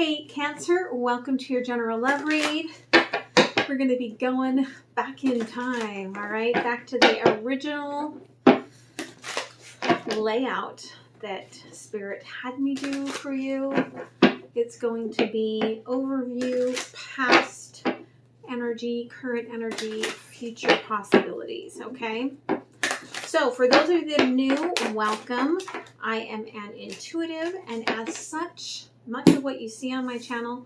Hey, Cancer, welcome to your general love read. We're going to be going back in time, all right? Back to the original layout that Spirit had me do for you. It's going to be overview, past energy, current energy, future possibilities, okay? So for those of you that are new, welcome. I am an intuitive, and as such, much of what you see on my channel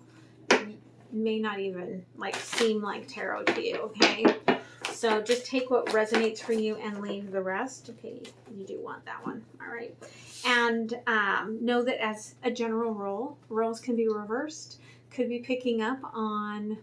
may not even seem like tarot to you, okay? So just take what resonates for you and leave the rest. Okay, you do want that one, all right? And know that as a general rule, roles can be reversed, could be picking up on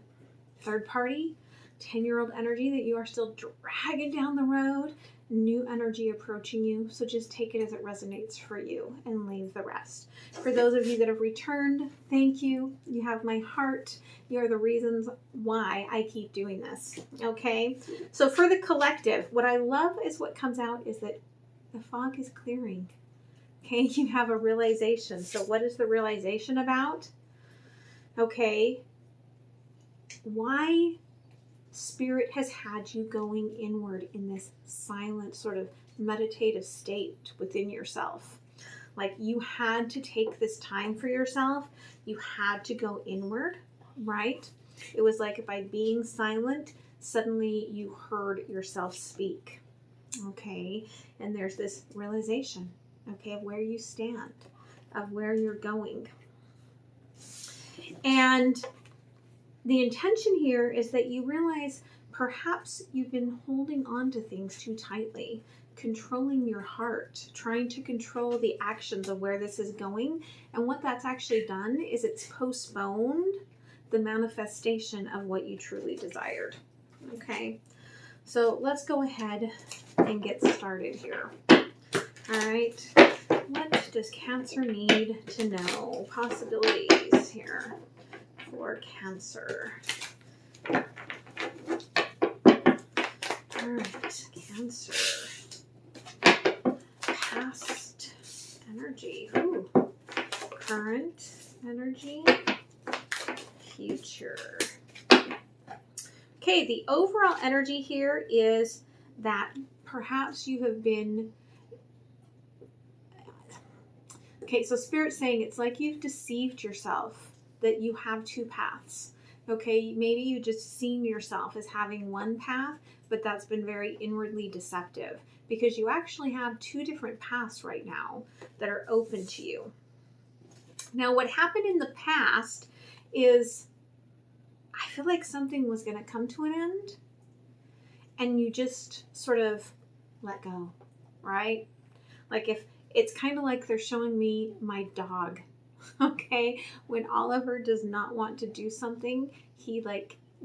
third party, 10-year-old energy that you are still dragging down the road, new energy approaching you. So just take it as it resonates for you and leave the rest. For those of you that have returned, thank you. You have my heart. You are the reasons why I keep doing this. Okay. So for the collective, what I love is what comes out is that the fog is clearing. Okay. You have a realization. So what is the realization about? Okay. Why Spirit has had you going inward in this silent sort of meditative state within yourself. Like you had to take this time for yourself. You had to go inward, right? It was like by being silent, suddenly you heard yourself speak. Okay. And there's this realization, okay, of where you stand, of where you're going. And the intention here is that you realize perhaps you've been holding on to things too tightly, controlling your heart, trying to control the actions of where this is going. And what that's actually done is it's postponed the manifestation of what you truly desired. Okay, so let's go ahead and get started here. All right, what does Cancer need to know? Possibilities here for Cancer. All right, Cancer. Past energy. Ooh. Current energy. Future. Okay, the overall energy here is that perhaps you have been... Okay, so Spirit's saying it's like you've deceived yourself, that you have two paths. Okay, maybe you just seen yourself as having one path, but that's been very inwardly deceptive because you actually have two different paths right now that are open to you. Now, what happened in the past is I feel like something was going to come to an end and you just sort of let go, right? Like if it's kind of like they're showing me my dog. Okay, when Oliver does not want to do something, he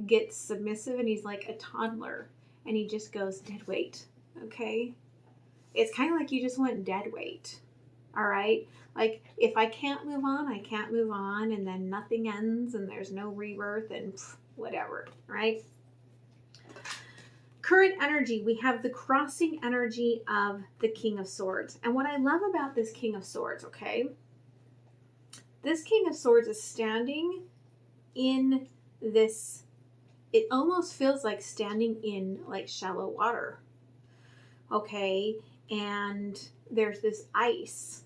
gets submissive and he's like a toddler and he just goes dead weight. Okay, it's kind of like you just went dead weight. All right, like if I can't move on, I can't move on, and then nothing ends and there's no rebirth and whatever, right? Current energy, we have the crossing energy of the King of Swords. And what I love about this King of Swords, okay, this King of Swords is standing in this, it almost feels like standing in like shallow water. Okay, and there's this ice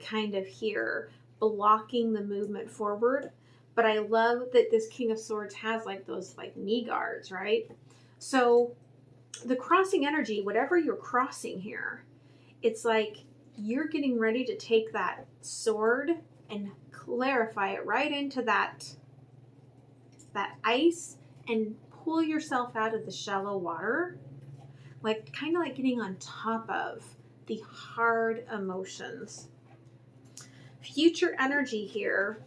kind of here blocking the movement forward. But I love that this King of Swords has like those like knee guards, right? So the crossing energy, whatever you're crossing here, it's like you're getting ready to take that sword and clarify it right into that ice and pull yourself out of the shallow water, like kind of like getting on top of the hard emotions. Future energy here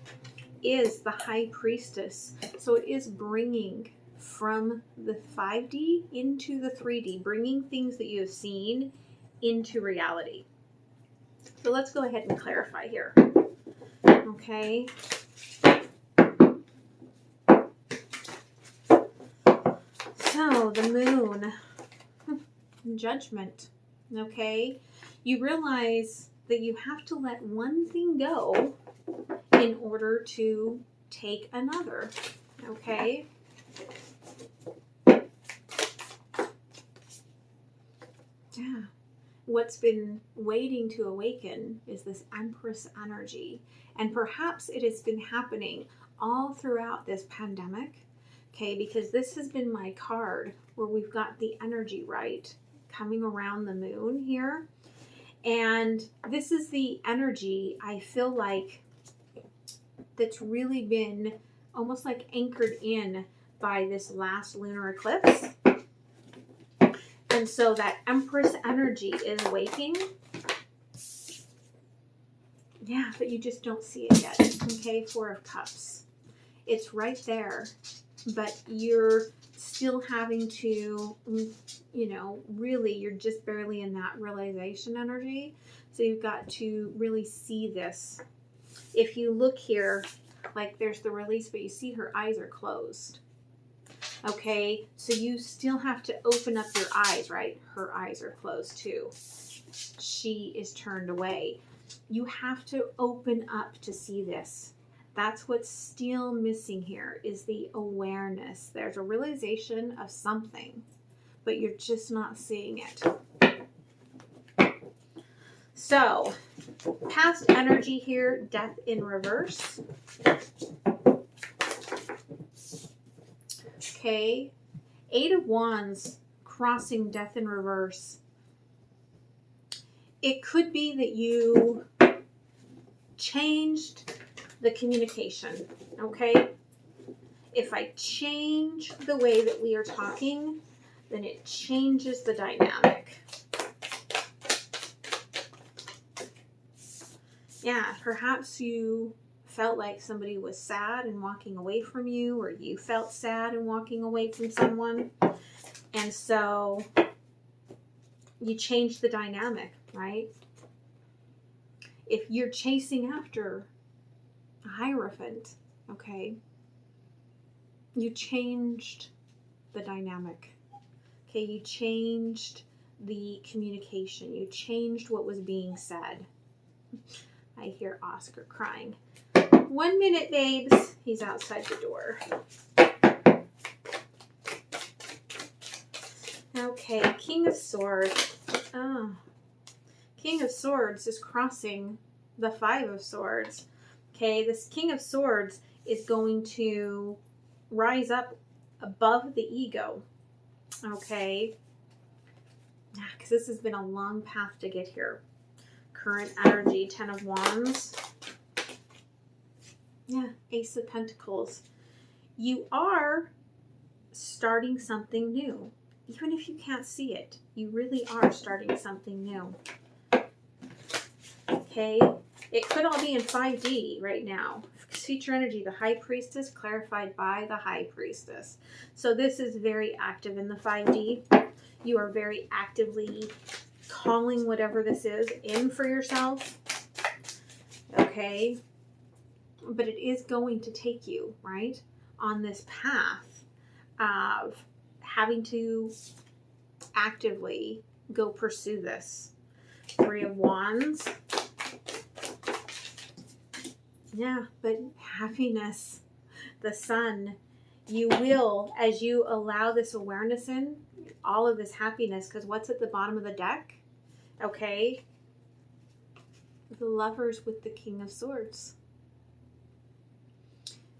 is the High Priestess. So it is bringing from the 5D into the 3D, bringing things that you have seen into reality. So let's go ahead and clarify here. Okay. So the moon, judgment. Okay. You realize that you have to let one thing go in order to take another. Okay? Yeah. What's been waiting to awaken is this Empress energy. And perhaps it has been happening all throughout this pandemic. Okay, because this has been my card where we've got the energy right coming around the moon here. And this is the energy I feel like that's really been almost like anchored in by this last lunar eclipse. And so that Empress energy is waking. Yeah, but you just don't see it yet. Okay, Four of Cups. It's right there. But you're still having to, you know, really, you're just barely in that realization energy. So you've got to really see this. If you look here, like there's the release, but you see her eyes are closed. Okay, so you still have to open up your eyes, right? Her eyes are closed too. She is turned away. You have to open up to see this. That's what's still missing here, is the awareness. There's a realization of something, but you're just not seeing it. So, past energy here, death in reverse. Okay, Eight of Wands crossing death in reverse. It could be that you changed the communication, okay? If I change the way that we are talking, then it changes the dynamic. Yeah, perhaps you felt like somebody was sad and walking away from you, or you felt sad and walking away from someone. And so you change the dynamic, right? If you're chasing after a Hierophant, okay, you changed the dynamic. Okay, you changed the communication. You changed what was being said. I hear Oscar crying. 1 minute, babes. He's outside the door. Okay, King of Swords. Oh. King of Swords is crossing the Five of Swords. Okay, this King of Swords is going to rise up above the ego. Okay, because this has been a long path to get here. Current energy, Ten of Wands. Yeah, Ace of Pentacles. You are starting something new. Even if you can't see it, you really are starting something new. Okay, it could all be in 5D right now. Future energy, the High Priestess, clarified by the High Priestess. So this is very active in the 5D. You are very actively calling whatever this is in for yourself. Okay, but it is going to take you, right, on this path of having to actively go pursue this. Three of Wands. Yeah, but happiness, the Sun, you will, as you allow this awareness in, all of this happiness, because what's at the bottom of the deck? Okay, the Lovers with the King of Swords.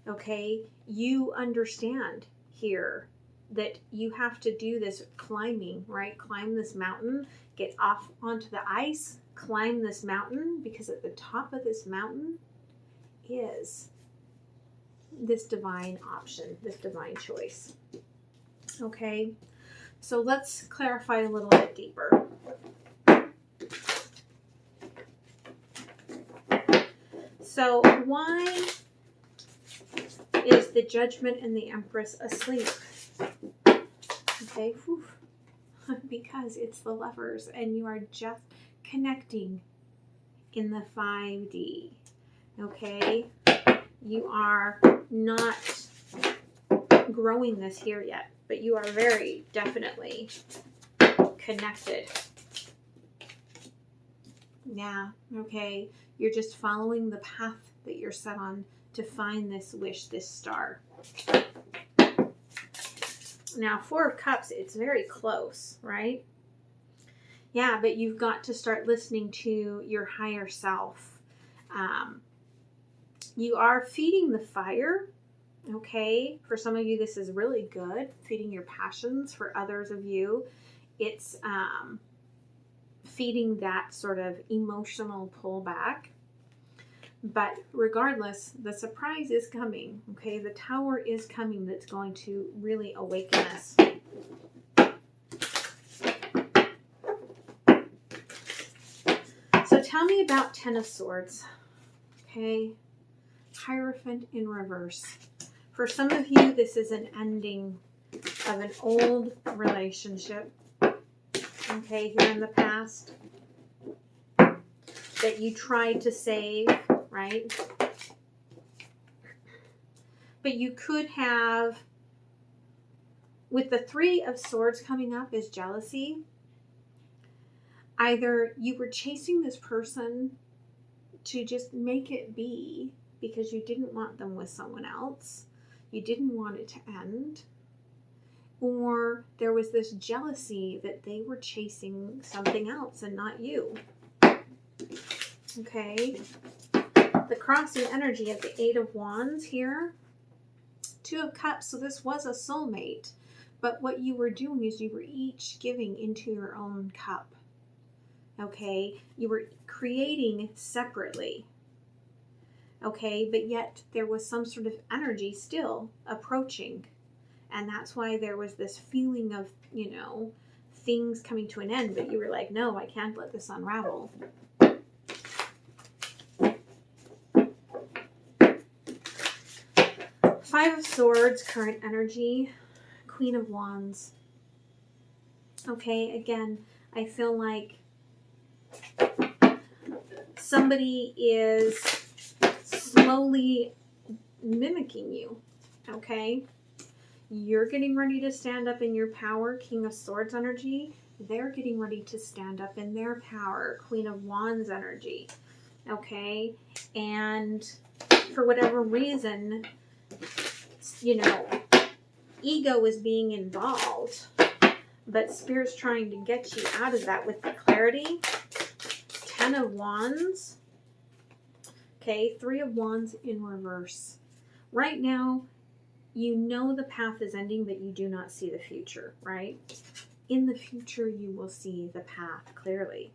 Okay, you understand here that you have to do this climbing, right? Climb this mountain, get off onto the ice, climb this mountain, because at the top of this mountain is this divine option, this divine choice. Okay, so let's clarify a little bit deeper. So why is the Judgment and the Empress asleep? Okay, whew. Because it's the Lovers and you are just connecting in the 5D. Okay, you are not growing this here yet, but you are very definitely connected. Yeah, okay, you're just following the path that you're set on to find this wish, this star. Now, Four of Cups, it's very close, right? Yeah, but you've got to start listening to your higher self. You are feeding the fire, okay? For some of you, this is really good, feeding your passions. For others of you, it's feeding that sort of emotional pullback. But regardless, the surprise is coming, okay? The Tower is coming that's going to really awaken us. So tell me about Ten of Swords, okay? Hierophant in reverse. For some of you, this is an ending of an old relationship, okay, here in the past, that you tried to save, right? But you could have, with the Three of Swords coming up is jealousy. Either you were chasing this person to just make it be because you didn't want them with someone else. You didn't want it to end. Or there was this jealousy that they were chasing something else and not you. Okay. The crossing energy of the Eight of Wands here. Two of Cups. So this was a soulmate. But what you were doing is you were each giving into your own cup. Okay. You were creating separately. Okay. But yet there was some sort of energy still approaching. And that's why there was this feeling of, you know, things coming to an end. But you were like, no, I can't let this unravel. Five of Swords, current energy. Queen of Wands. Okay, again, I feel like somebody is slowly mimicking you. Okay? You're getting ready to stand up in your power, King of Swords energy. They're getting ready to stand up in their power, Queen of Wands energy. Okay? And for whatever reason, you know, ego is being involved, but Spirit's trying to get you out of that with the clarity. Ten of Wands. Okay, Three of Wands in reverse. Right now, you know the path is ending, but you do not see the future, right? In the future, you will see the path clearly.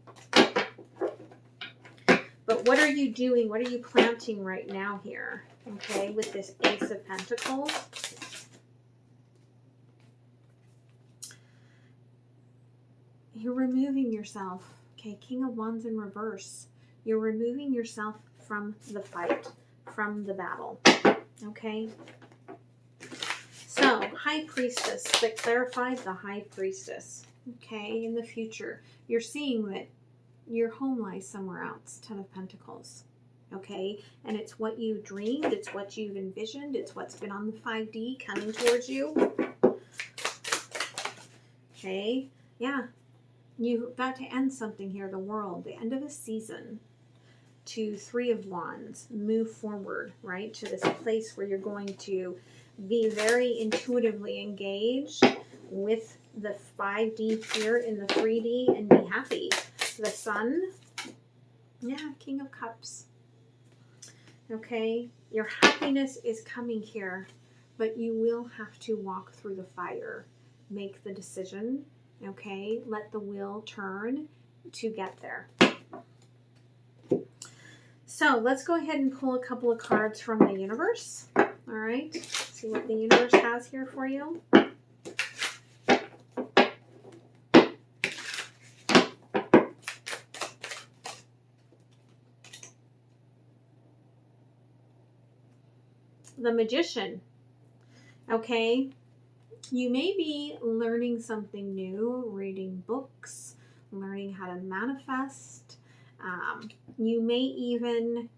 But what are you doing? What are you planting right now here? Okay, with this Ace of Pentacles. You're removing yourself. Okay, King of Wands in reverse. You're removing yourself from the fight, from the battle. Okay? So, High Priestess, that clarified the High Priestess. Okay, in the future, you're seeing that your home lies somewhere else. Ten of Pentacles. Okay, and it's what you dreamed, it's what you've envisioned, it's what's been on the 5D coming towards you. Okay, yeah, you've got to end something here, the world, the end of a season. To Three of Wands, move forward, right, to this place where you're going to be very intuitively engaged with the 5D here in the 3D and be happy. The Sun, yeah, King of Cups. Okay, your happiness is coming here, but you will have to walk through the fire. Make the decision, okay? Let the wheel turn to get there. So let's go ahead and pull a couple of cards from the universe. All right, see what the universe has here for you. The Magician. Okay, you may be learning something new, reading books, learning how to manifest. You may even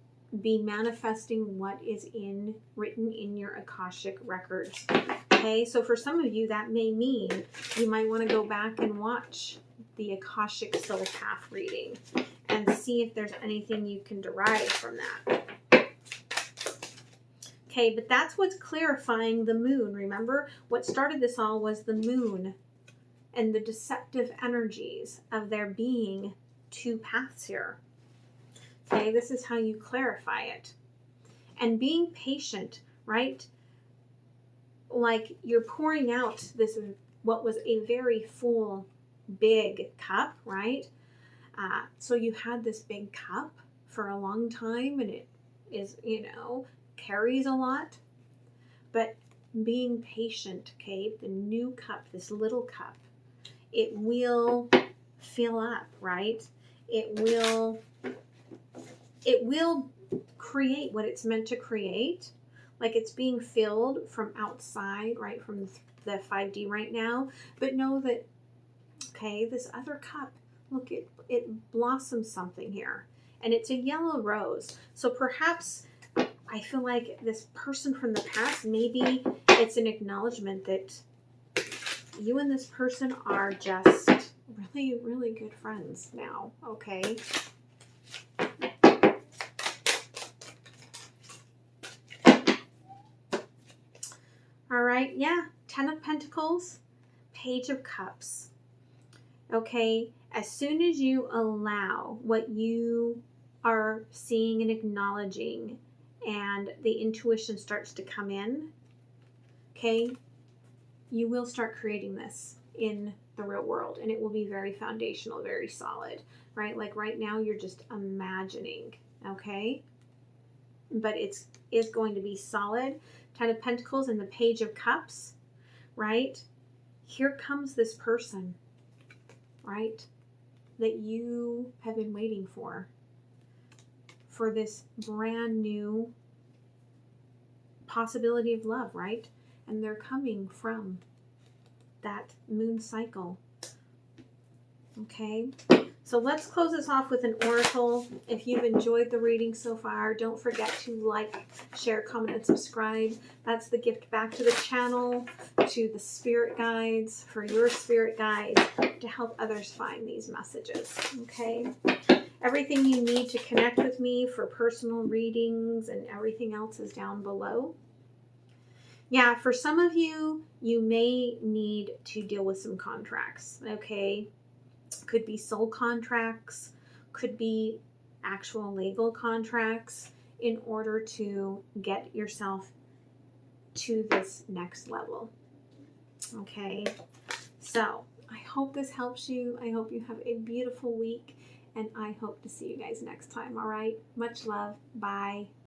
be manifesting what is written in your Akashic records. Okay, so for some of you, that may mean you might want to go back and watch the Akashic Soul Path reading and see if there's anything you can derive from that. Okay, but that's what's clarifying the moon. Remember, what started this all was the moon and the deceptive energies of there being two paths here. Okay, this is how you clarify it. And being patient, right? Like you're pouring out this, what was a very full, big cup, right? So you had this big cup for a long time, and it is, carries a lot. But being patient, okay, the new cup, this little cup, it will fill up, right? It will create what it's meant to create. Like it's being filled from outside, right, from the 5D right now. But know that, okay, this other cup, look, it blossoms something here. And it's a yellow rose. So perhaps I feel like this person from the past, maybe it's an acknowledgement that you and this person are just really, really good friends now, okay? All right, yeah, 10 of Pentacles, Page of Cups. Okay, as soon as you allow what you are seeing and acknowledging and the intuition starts to come in, okay, you will start creating this in the real world, and it will be very foundational, very solid, right? Like right now you're just imagining, okay? But it's going to be solid. 10 of Pentacles and the Page of Cups, right? Here comes this person, right? That you have been waiting for this brand new possibility of love, right? And they're coming from that moon cycle. Okay, so let's close this off with an oracle. If you've enjoyed the reading so far, don't forget to like, share, comment, and subscribe. That's the gift back to the channel, to the spirit guides, for your spirit guides, to help others find these messages. Okay, everything you need to connect with me for personal readings and everything else is down below. Yeah, for some of you, you may need to deal with some contracts, okay? Could be soul contracts, could be actual legal contracts in order to get yourself to this next level, okay? So, I hope this helps you. I hope you have a beautiful week, and I hope to see you guys next time, all right? Much love. Bye.